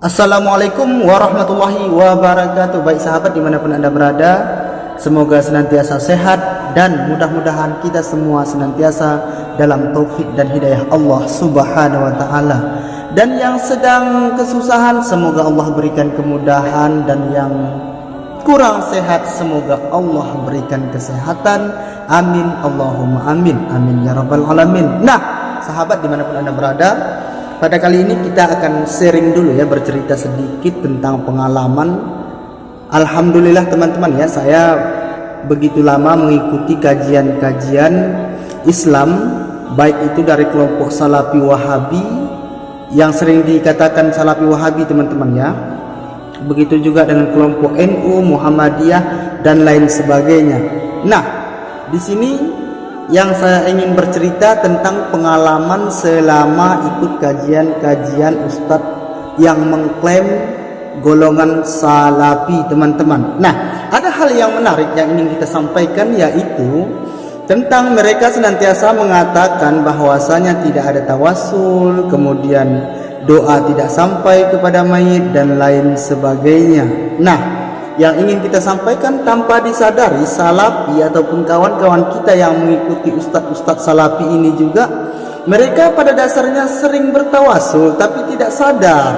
Assalamualaikum warahmatullahi wabarakatuh. Baik sahabat dimanapun anda berada, semoga senantiasa sehat dan mudah-mudahan kita semua senantiasa dalam taufik dan hidayah Allah subhanahu wa ta'ala. Dan yang sedang kesusahan, semoga Allah berikan kemudahan, dan yang kurang sehat, semoga Allah berikan kesehatan. Amin Allahumma amin. Amin ya rabbal alamin. Nah sahabat dimanapun anda berada, pada kali ini kita akan sharing dulu ya, bercerita sedikit tentang pengalaman. Alhamdulillah teman-teman ya, saya begitu lama mengikuti kajian-kajian Islam, baik itu dari kelompok Salafi Wahabi yang sering dikatakan Salafi Wahabi teman-teman ya, begitu juga dengan kelompok NU, Muhammadiyah dan lain sebagainya. Nah, di sini yang saya ingin bercerita tentang pengalaman selama ikut kajian-kajian ustadz yang mengklaim golongan salafi teman-teman. Nah, ada hal yang menarik yang ingin kita sampaikan, yaitu tentang mereka senantiasa mengatakan bahwasanya tidak ada tawasul, kemudian doa tidak sampai kepada mayit dan lain sebagainya. Nah, yang ingin kita sampaikan, tanpa disadari salafi ataupun kawan-kawan kita yang mengikuti ustadz-ustadz salafi ini juga, mereka pada dasarnya sering bertawasul tapi tidak sadar,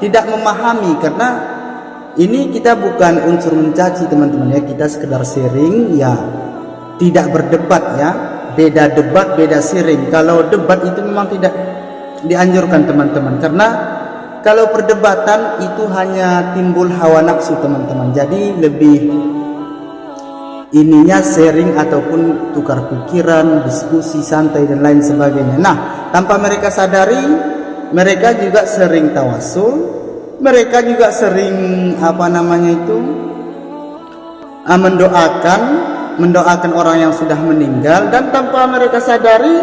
tidak memahami. Karena ini kita bukan unsur mencaci teman-teman ya, kita sekedar sharing ya, tidak berdebat ya. Beda debat, beda sharing. Kalau debat itu memang tidak dianjurkan teman-teman, karena kalau perdebatan itu hanya timbul hawa nafsu teman-teman. Jadi lebih ininya sharing ataupun tukar pikiran, diskusi santai dan lain sebagainya. Nah, tanpa mereka sadari, mereka juga sering tawasul, mereka juga sering mendoakan orang yang sudah meninggal, dan tanpa mereka sadari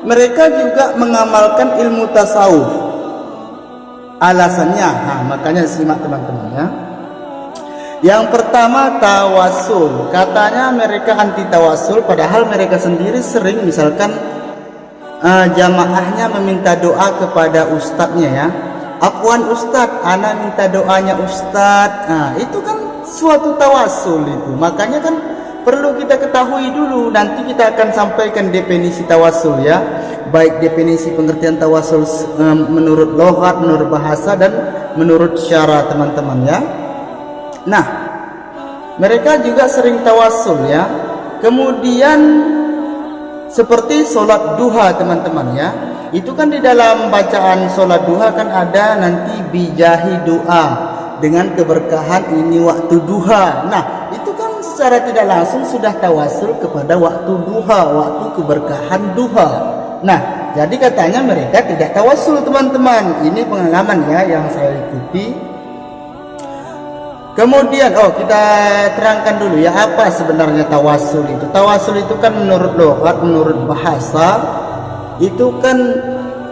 mereka juga mengamalkan ilmu tasawuf. Alasannya, makanya simak teman-teman ya. Yang pertama, tawasul. Katanya mereka anti tawasul, padahal mereka sendiri sering misalkan jamaahnya meminta doa kepada ustadznya ya. Afwan ustadz, ana minta doanya ustadz. Nah, itu kan suatu tawasul itu. Makanya kan perlu kita ketahui dulu, nanti kita akan sampaikan definisi tawasul ya, baik definisi pengertian tawasul menurut loghat, menurut bahasa, dan menurut syara teman-teman ya. Nah, mereka juga sering tawasul ya. Kemudian seperti sholat duha teman-teman ya, itu kan di dalam bacaan sholat duha kan ada nanti bijahi doa, dengan keberkahan ini waktu duha. Nah, itu kan secara tidak langsung sudah tawasul kepada waktu duha, waktu keberkahan duha. Nah, jadi katanya mereka tidak tawasul teman-teman. Ini pengalaman ya yang saya ikuti. Kemudian kita terangkan dulu ya, apa sebenarnya tawasul itu. Tawasul itu kan menurut loghat, menurut bahasa, itu kan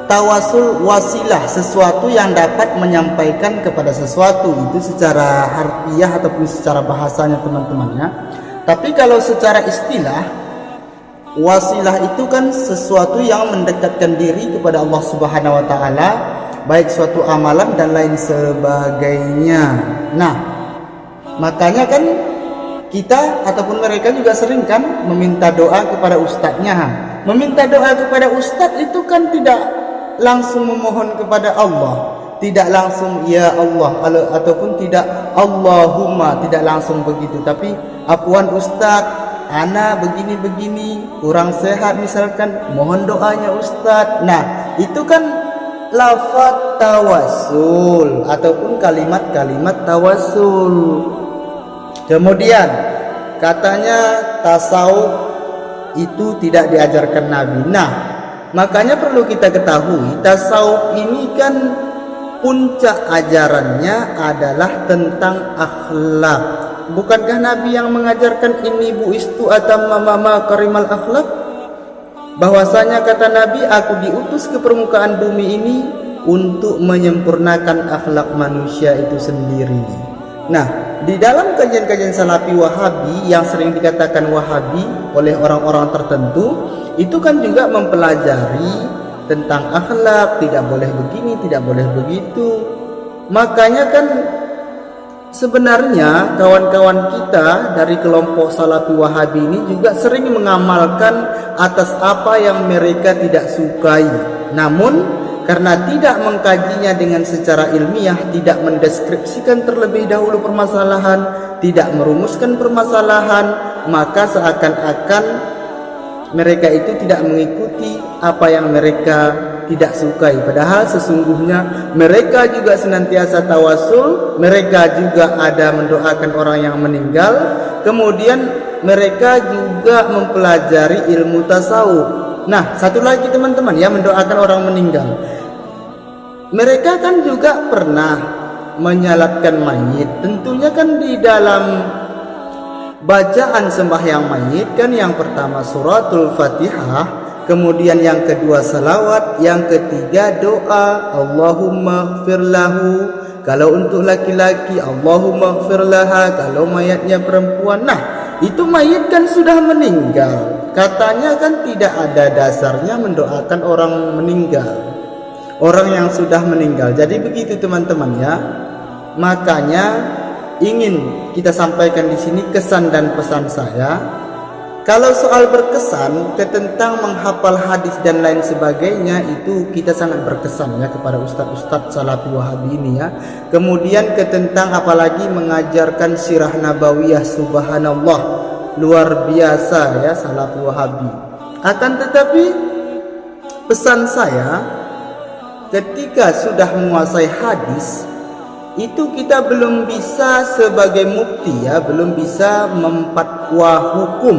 tawasul wasilah, sesuatu yang dapat menyampaikan kepada sesuatu, itu secara harfiah ataupun secara bahasanya teman-teman ya. Tapi kalau secara istilah, wasilah itu kan sesuatu yang mendekatkan diri kepada Allah Subhanahu wa taala, baik suatu amalan dan lain sebagainya. Nah, makanya kan kita ataupun mereka juga sering kan meminta doa kepada ustadznya. Meminta doa kepada ustadz itu kan tidak langsung memohon kepada Allah, tidak langsung ya Allah ataupun tidak Allahumma, tidak langsung begitu, tapi afwan ustadz, ana begini-begini kurang sehat misalkan, mohon doanya ustadz. Nah, itu kan lafaz tawasul ataupun kalimat-kalimat tawasul. Kemudian katanya tasawuf itu tidak diajarkan Nabi. Nah, makanya perlu kita ketahui, tasawuf ini kan puncak ajarannya adalah tentang akhlak. Bukankah Nabi yang mengajarkan ini buistu atamma karimal akhlak? Bahwasanya kata Nabi, aku diutus ke permukaan bumi ini untuk menyempurnakan akhlak manusia itu sendiri. Nah, di dalam kajian-kajian Salafi Wahabi yang sering dikatakan Wahabi oleh orang-orang tertentu, itu kan juga mempelajari tentang akhlak, tidak boleh begini, tidak boleh begitu. Makanya kan sebenarnya kawan-kawan kita dari kelompok Salafi Wahabi ini juga sering mengamalkan atas apa yang mereka tidak sukai. Namun karena tidak mengkajinya dengan secara ilmiah, tidak mendeskripsikan terlebih dahulu permasalahan, tidak merumuskan permasalahan, maka seakan-akan mereka itu tidak mengikuti apa yang mereka tidak sukai. Padahal sesungguhnya mereka juga senantiasa tawasul, mereka juga ada mendoakan orang yang meninggal, kemudian mereka juga mempelajari ilmu tasawuf. Nah, satu lagi teman-teman ya, mendoakan orang meninggal. Mereka kan juga pernah menyalatkan mayit. Tentunya kan di dalam bacaan sembahyang mayit kan yang pertama suratul Fatihah, kemudian yang kedua salawat, yang ketiga doa Allahumma ighfir lahu. Kalau untuk laki-laki Allahumma ighfir laha, kalau mayatnya perempuan. Nah, itu mayit kan sudah meninggal. Katanya kan tidak ada dasarnya mendoakan orang meninggal, orang yang sudah meninggal. Jadi begitu teman-teman ya. Makanya ingin kita sampaikan di sini kesan dan pesan saya. Kalau soal berkesan tentang menghafal hadis dan lain sebagainya, itu kita sangat berkesan ya kepada ustadz-ustadz Salafi Wahabi ini ya. Kemudian tentang apalagi mengajarkan sirah nabawiyah, subhanallah, luar biasa ya Salafi Wahabi. Akan tetapi pesan saya, ketika sudah menguasai hadis, itu kita belum bisa sebagai mufti ya, belum bisa memfatwa hukum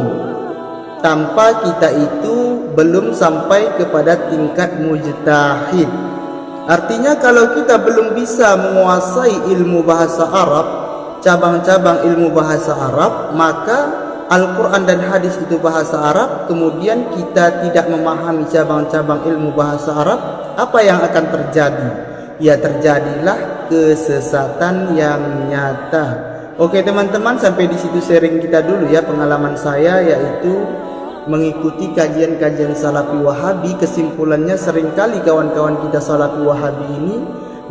tanpa kita itu belum sampai kepada tingkat mujtahid. Artinya kalau kita belum bisa menguasai ilmu bahasa Arab, cabang-cabang ilmu bahasa Arab, maka Al-Quran dan hadis itu bahasa Arab, kemudian kita tidak memahami cabang-cabang ilmu bahasa Arab, apa yang akan terjadi? Ya, terjadilah kesesatan yang nyata. Oke teman-teman, sampai di situ sharing kita dulu ya, pengalaman saya yaitu mengikuti kajian-kajian Salafi Wahabi. Kesimpulannya seringkali kawan-kawan kita Salafi Wahabi ini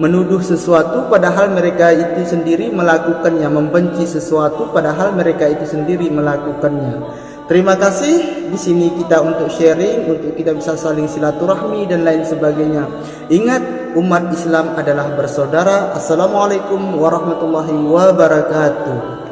menuduh sesuatu padahal mereka itu sendiri melakukannya, membenci sesuatu padahal mereka itu sendiri melakukannya. Terima kasih. Di sini kita untuk sharing, untuk kita bisa saling silaturahmi dan lain sebagainya. Ingat, umat Islam adalah bersaudara. Assalamualaikum warahmatullahi wabarakatuh.